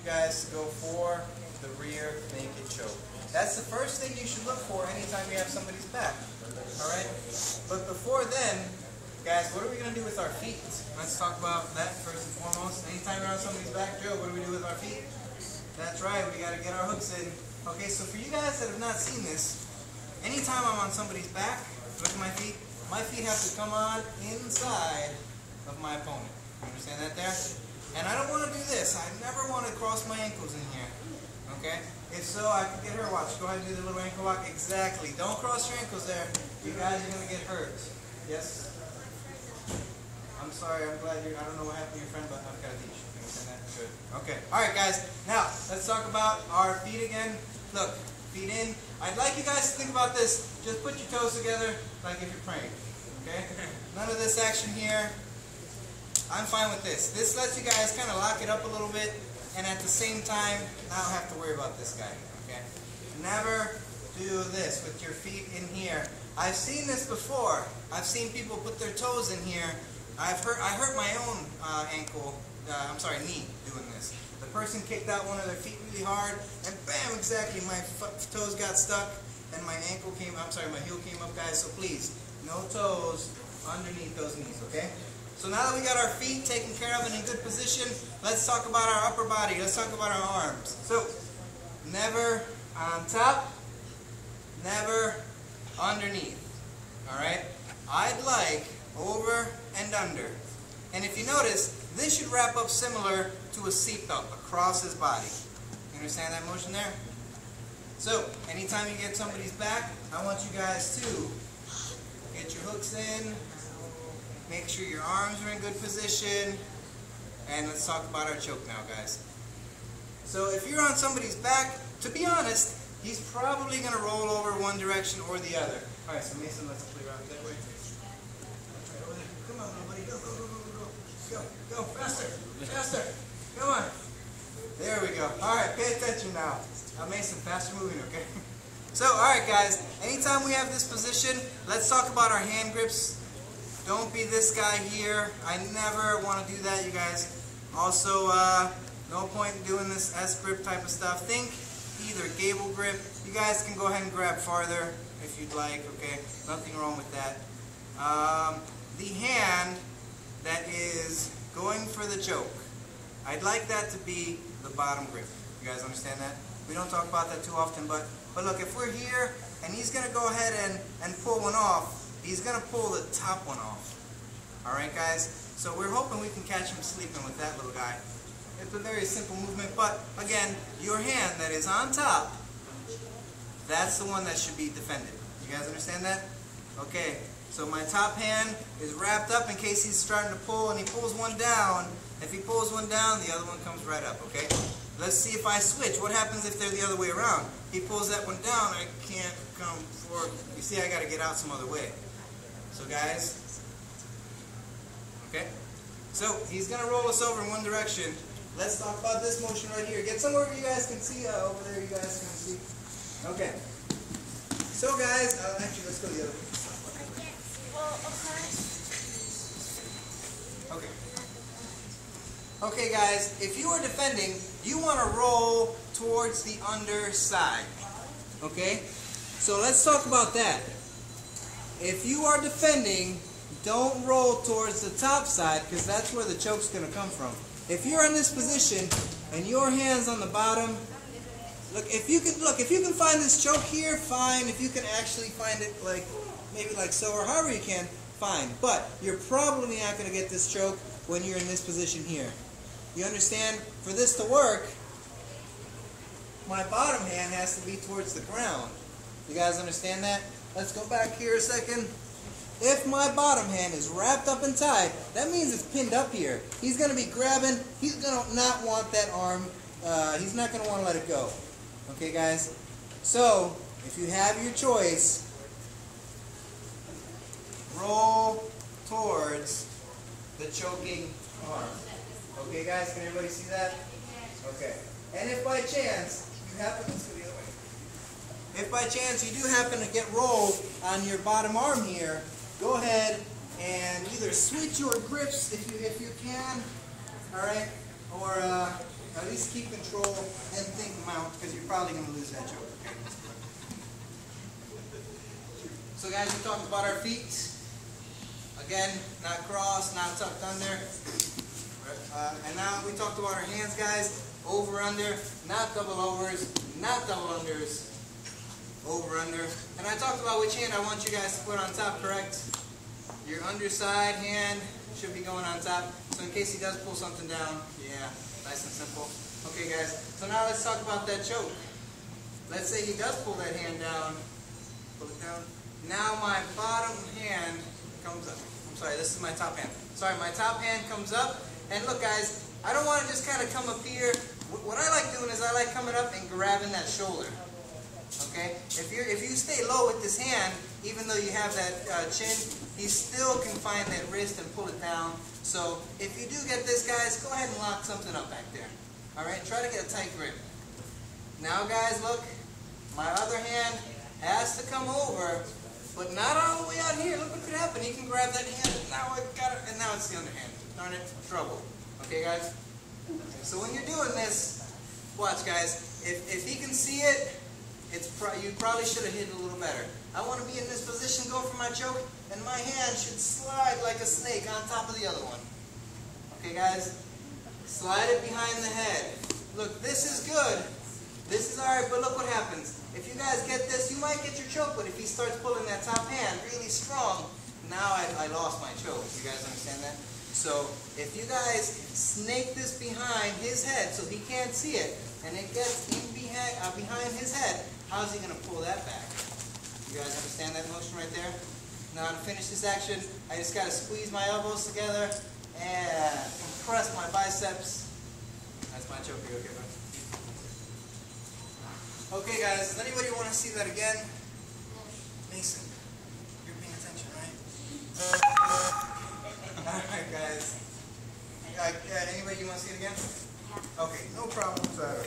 guys to go for the rear naked choke. That's the first thing you should look for anytime you have somebody's back. Alright? But before then, guys, what are we going to do with our feet? Let's talk about that first and foremost. Anytime you're on somebody's back, Joe, what do we do with our feet? That's right, we got to get our hooks in. Okay, so for you guys that have not seen this, anytime I'm on somebody's back, look at my feet have to come on inside of my opponent. You understand that there? And I don't want to do this. I never want to cross my ankles in here. Okay? If so, I can get her. Watch. Go ahead and do the little ankle lock. Exactly. Don't cross your ankles there. You guys are going to get hurt. Yes? I'm sorry. I'm glad you're... I don't know what happened to your friend, but I've got to teach you. Understand that? Good. Okay. Alright, guys. Now, let's talk about our feet again. Look. Feet in. I'd like you guys to think about this. Just put your toes together like if you're praying. Okay? None of this action here. I'm fine with this. This lets you guys kind of lock it up a little bit, and at the same time, not have to worry about this guy. Okay? Never do this with your feet in here. I've seen this before. I've seen people put their toes in here. I hurt my own knee doing this. The person kicked out one of their feet really hard, and bam, exactly, my toes got stuck, and my heel came up, guys. So please, no toes underneath those knees, okay? So now that we got our feet taken care of and in good position, let's talk about our upper body. Let's talk about our arms. So, never on top, never underneath, all right? I'd like over and under. And if you notice, this should wrap up similar to a seatbelt across his body. You understand that motion there? So, anytime you get somebody's back, I want you guys to get your hooks in, make sure your arms are in good position, and let's talk about our choke now, guys. So if you're on somebody's back, to be honest, he's probably going to roll over one direction or the other. Alright, so Mason, let's play around that way. Right over there. Come on, buddy. Go, go, go, go, go, go. Go, go, faster, faster. Come on. There we go. Alright, pay attention now. Mason, faster moving, okay? So, alright guys, anytime we have this position, let's talk about our hand grips. Don't be this guy here. I never want to do that, you guys. Also, no point in doing this S-grip type of stuff. Think either gable grip. You guys can go ahead and grab farther if you'd like, okay? Nothing wrong with that. The hand that is going for the choke, I'd like that to be the bottom grip. You guys understand that? We don't talk about that too often, but look, if we're here and he's going to go ahead and pull one off, he's going to pull the top one off. Alright guys? So we're hoping we can catch him sleeping with that little guy. It's a very simple movement, but again, your hand that is on top, that's the one that should be defended. You guys understand that? Okay, so my top hand is wrapped up in case he's starting to pull and he pulls one down. If he pulls one down, the other one comes right up, okay? Let's see if I switch. What happens if they're the other way around? He pulls that one down, I can't come forward. You see, I got to get out some other way. So guys, okay? So he's going to roll us over in one direction. Let's talk about this motion right here. Get somewhere where you guys can see. Over there you guys can see. Okay. So guys, actually let's go the other way. Okay. Okay guys, if you are defending, you want to roll towards the underside. Okay? So let's talk about that. If you are defending, don't roll towards the top side because that's where the choke's going to come from. If you're in this position and your hand's on the bottom, if you can find this choke here, fine. If you can actually find it maybe like so or however you can, fine. But you're probably not going to get this choke when you're in this position here. You understand? For this to work, my bottom hand has to be towards the ground. You guys understand that? Let's go back here a second. If my bottom hand is wrapped up and tied, that means it's pinned up here. He's going to be grabbing. He's going to not want that arm. He's not going to want to let it go. Okay, guys? So, if you have your choice, roll towards the choking arm. Okay, guys? Can everybody see that? Okay. And if by chance you happen, let's go the other way. If by chance you do happen to get rolled on your bottom arm here, go ahead and either switch your grips if you can, all right, or at least least keep control and think mount, because you're probably going to lose that choke. Okay? So guys, we talked about our feet. Again, not crossed, not tucked under. And now we talked about our hands, guys. Over, under, not double overs, not double unders. Over, under. And I talked about which hand I want you guys to put on top, correct? Your underside hand should be going on top. So in case he does pull something down, yeah, nice and simple. Okay guys, so now let's talk about that choke. Let's say he does pull that hand down. Pull it down. Now my bottom hand comes up. I'm sorry, this is my top hand. Sorry, my top hand comes up. And look guys, I don't want to just kind of come up here. What I like doing is I like coming up and grabbing that shoulder. Okay? If you stay low with this hand, even though you have that chin, he still can find that wrist and pull it down. So if you do get this, guys, go ahead and lock something up back there. Alright? Try to get a tight grip. Now guys, look. My other hand has to come over, but not all the way out here. Look what could happen. He can grab that hand. Now I got it, and now it's the other hand. Darn it, trouble. Okay, guys? So when you're doing this, watch, guys. If he can see it, you probably should have hit it a little better. I want to be in this position, go for my choke, and my hand should slide like a snake on top of the other one. Okay, guys? Slide it behind the head. Look, this is good. This is alright, but look what happens. If you guys get this, you might get your choke, but if he starts pulling that top hand really strong, now I lost my choke. You guys understand that? So if you guys snake this behind his head so he can't see it, and it gets in behind his head, how's he going to pull that back? You guys understand that motion right there? Now to finish this action, I just got to squeeze my elbows together and compress my biceps. That's my choke. Okay, bro? Okay, guys. Does anybody want to see that again? Mason, you're paying attention, right? Alright, guys. Anybody you want to see it again? Okay, no problem whatsoever.